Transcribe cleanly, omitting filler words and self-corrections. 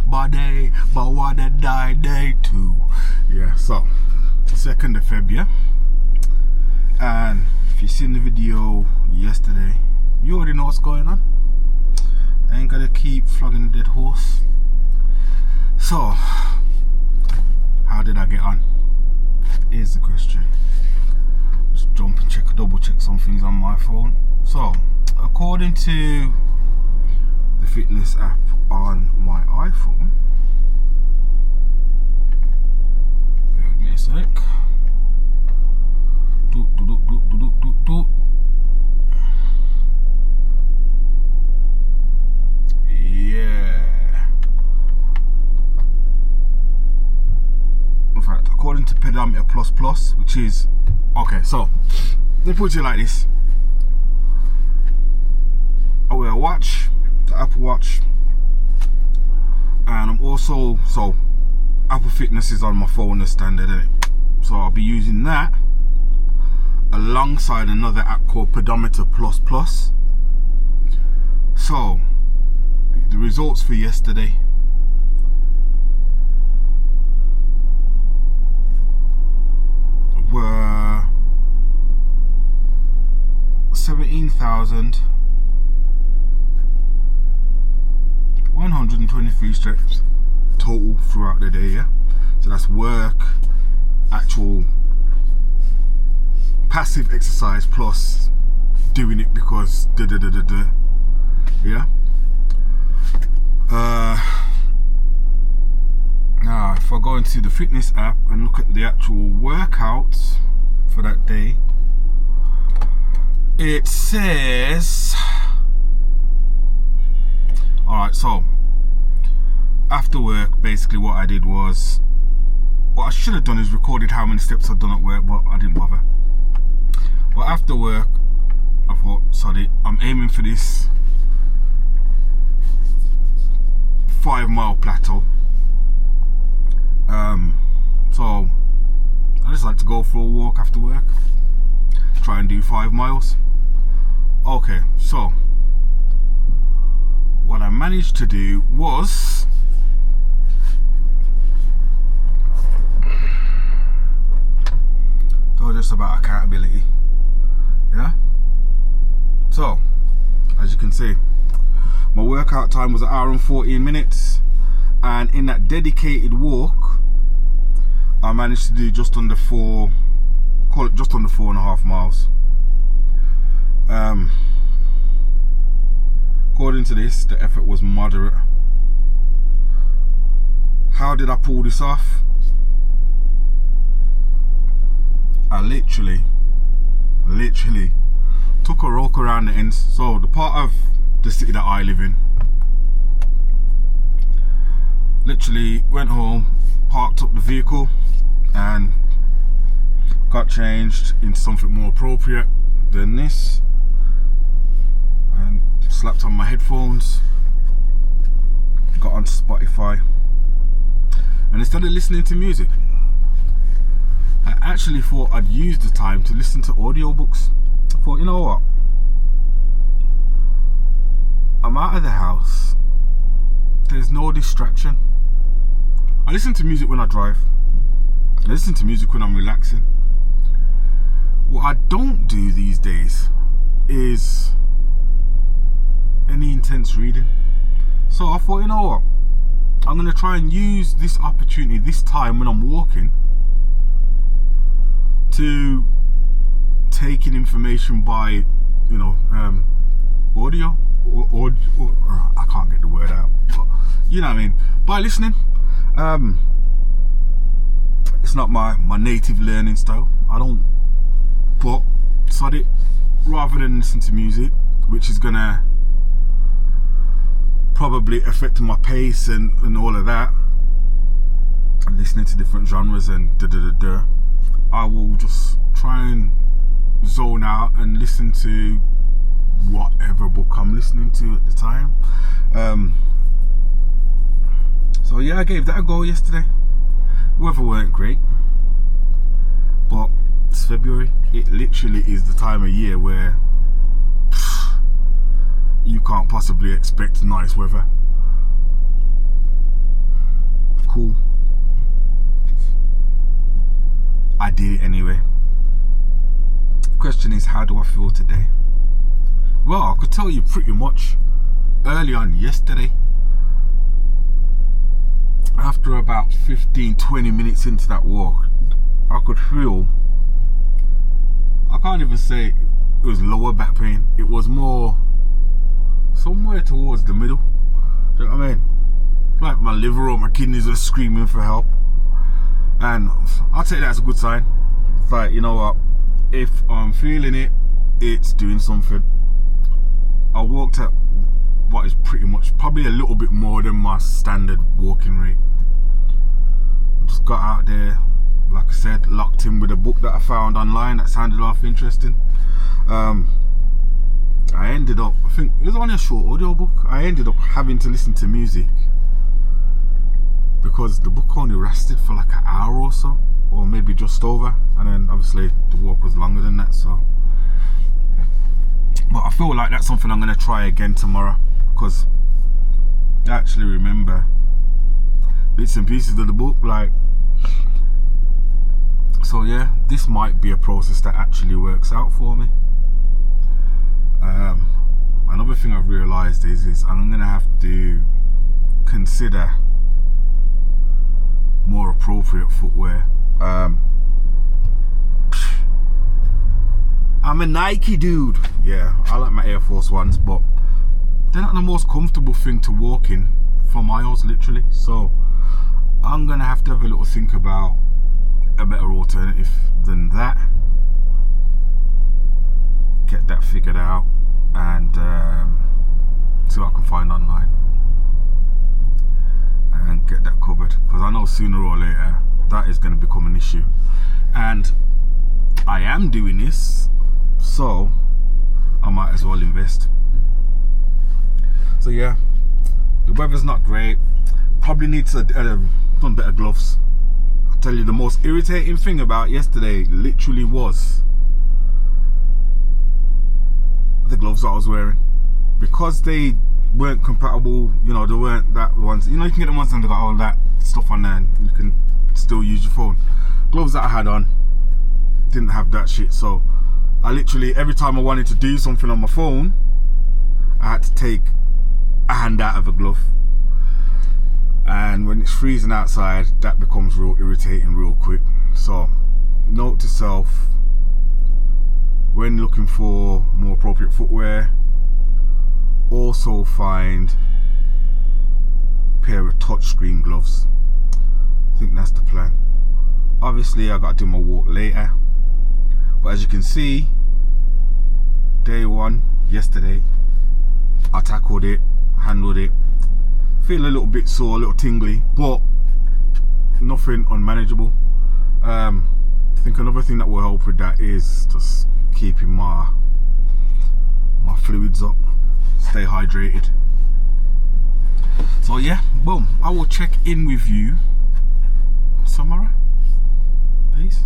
body, but wanna die day too. Yeah, so 2nd of February, and if you seen the video yesterday, you already know what's going on. I ain't gotta keep flogging the dead horse. So, how did I get on? Is the question. Just jump and double check some things on my phone. So, according to the fitness app on my iPhone, bear with me a sec. Yeah. In fact, according to Pedometer Plus, which is okay, so they put it like this. I wear a watch, the Apple Watch, and I'm also, so Apple Fitness is on my phone as standard, isn't it? So I'll be using that alongside another app called Pedometer Plus. So the results for yesterday, were 17,123 steps total throughout the day, yeah? So that's work, actual passive exercise plus doing it because yeah. Now if I go into the fitness app and look at the actual workouts for that day, it says, alright, so after work, basically what I did was, what I should have done is recorded how many steps I'd done at work, but I didn't bother. But after work, I thought, sorry, I'm aiming for this 5-mile plateau. So I just like to go for a walk after work, try and do 5 miles. Okay, so what I managed to do was just about accountability, yeah. So as you can see, my workout time was 1 hour and 14 minutes, and in that dedicated walk I managed to do just under 4.5 miles. According to this, the effort was moderate. How did I pull this off? I literally took a walk around the ends. So the part of the city that I live in, literally went home, parked up the vehicle and got changed into something more appropriate than this, and slapped on my headphones, got onto Spotify, and instead of listening to music, I actually thought I'd use the time to listen to audiobooks. I thought, you know what, I'm out of the house, there's no distraction. I listen to music when I drive, I listen to music when I'm relaxing. What I don't do these days is any intense reading. So I thought, you know what, I'm going to try and use this opportunity, this time when I'm walking, to take in information by, you know, audio, or I can't get the word out, but you know what I mean, by listening. It's not my native learning style, but sod it, rather than listen to music, which is gonna probably affect my pace and all of that, and listening to different genres and I will just try and zone out and listen to whatever book I'm listening to at the time. So yeah, I gave that a go yesterday. Weather weren't great, but it's February. It literally is the time of year where you can't possibly expect nice weather. cool. I did it anyway. Question is, how do I feel today? Well, I could tell you pretty much early on yesterday, after about 15-20 minutes into that walk, I could feel, I can't even say it was lower back pain, it was more somewhere towards the middle. Do you know what I mean? Like my liver or my kidneys are screaming for help, and I'll take that as a good sign. It's like, you know what, if I'm feeling it, it's doing something. I walked at what is pretty much probably a little bit more than my standard walking rate. Just got out there, like I said, locked in with a book that I found online that sounded half interesting. I ended up, I think it was only a short audiobook. I ended up having to listen to music because the book only lasted for like an hour or so, or maybe just over, and then obviously the walk was longer than that. So, but I feel like that's something I'm going to try again tomorrow, because I actually remember bits and pieces of the book, like, so yeah, this might be a process that actually works out for me. Another thing I've realised is I'm going to have to consider more appropriate footwear. I'm a Nike dude. Yeah, I like my Air Force Ones, but they're not the most comfortable thing to walk in for miles, literally. So I'm gonna have to have a little think about a better alternative than that. Get that figured out and see what I can find online and get that covered, because I know sooner or later that is going to become an issue, and I am doing this, so I might as well invest. So yeah, the weather's not great. Probably needs some better gloves. I'll tell you, the most irritating thing about yesterday literally was the gloves that I was wearing, because they weren't compatible. You know, they weren't that ones, you know, you can get the ones that got all that stuff on there and you can still use your phone. Gloves that I had on didn't have that shit, so I literally, every time I wanted to do something on my phone, I had to take a hand out of a glove, and when it's freezing outside, that becomes real irritating real quick. So note to self, when looking for more appropriate footwear, also find a pair of touchscreen gloves. I think that's the plan. Obviously I got to do my walk later, but as you can see, day one yesterday, I tackled it, handled it. Feel a little bit sore, a little tingly, but nothing unmanageable. I think another thing that will help with that is just keeping my fluids up, stay hydrated. So yeah, boom, I will check in with you tomorrow. Peace.